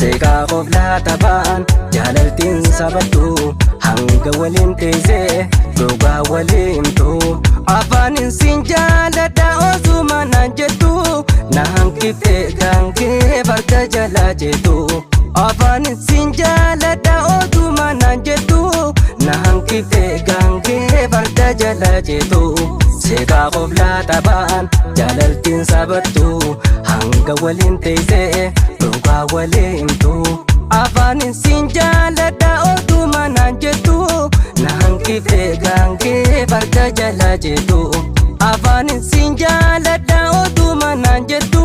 seeqaa qoblaa taphaan jaalaltiin sabattu hanga waliin teessee dhugaa waliimtu afaanin siin jaaladha osuma naan jettu na hanqiftee gaankee farda jalaa jettu afaanin siin jaaladha osuma naan jettu na hanqiftee gaankee farda jalaa jettu seeqaa qoblaa taphaan jaalaltiin sabattu hanga waliin teessee dhugaa waliimtu afaanin siin jaaladha osuma naan jettu na hanqiftee gaankee farda jalaa jettu afaanin siin jaaladha osuma naan jettu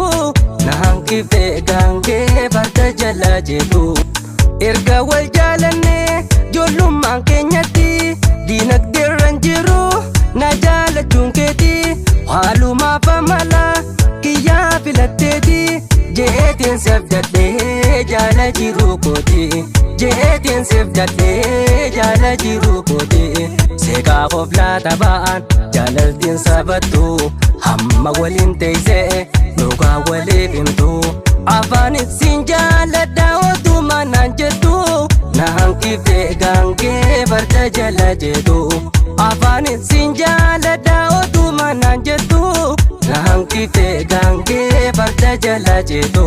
na hanqiftee gaankee farda jalaa jettu erga wal jaalannee ijoollummaan keenyatti diinagdeerran jiru na jaalachuun keeti haalumaaf amala kiyyaa filatteeti jeetiin seefdadhee jaala jiru kooti jeetiin seefdadhee jaala jiru kooti seeqaa qoblaa taphaan jaalaltiin sabattu hamma waliin teessee dhugaa waliif himtu afaanin siin jaaladha osuma naan jettu na hanqiftee gaankee farda jalaa jettu afaanin siin jaaladha osuma naan jettu na hanqiftee gaankee farda jalaa jettu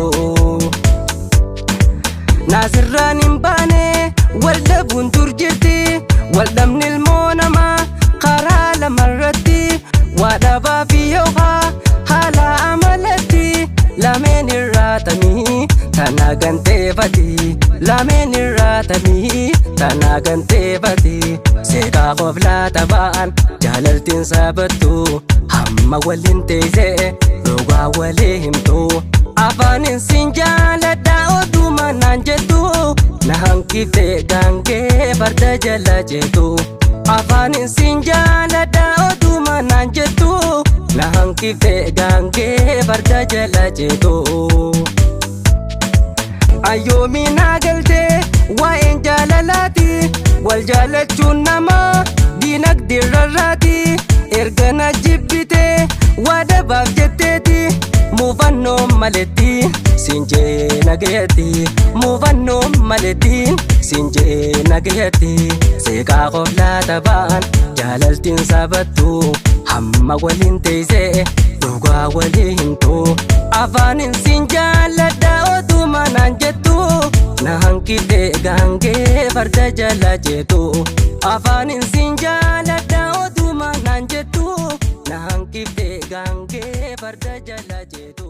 naasirraan hin baane wal dhabuun dur jirti wal dhabni ilmoo namaa karaa lamarratti waa dhabaa fi yookaa haala amalatti lameen irraatamii tanaa ganteeffati lameen irraatamii tanaa ganteeffati seeqaa qoblaa taphaan jaalaltiin sabattu hamma waliin teessee dhugaa walii himtu afaanin siin jaaladha osuma naan jettu na hanqiftee gaankee farda jalaa jettu afaanin siin jaaladha osuma naan jettu na hanqiftee gaankee farda jalaa jettu ayyoomi naa galtee waa'een jaalalaati wal jaalachuun namaa diinagdeerrarraati erga na jibbitee waa dhabaaf jetteeti muufannoon maletti siinjee nagayetti muufannoon maletti siinjee nagayetti seeqaa qoblaa taphaan jaalaltiin sabattu hamma waliin teessee dhugaa walii himtu afaanin siin jaaladha osuma naan jettu na hanqiftee gaankee farda jalaa jettu afaanin siin jaaladha osuma naan jettu na hanqiftee gaankee farda jalaa jettu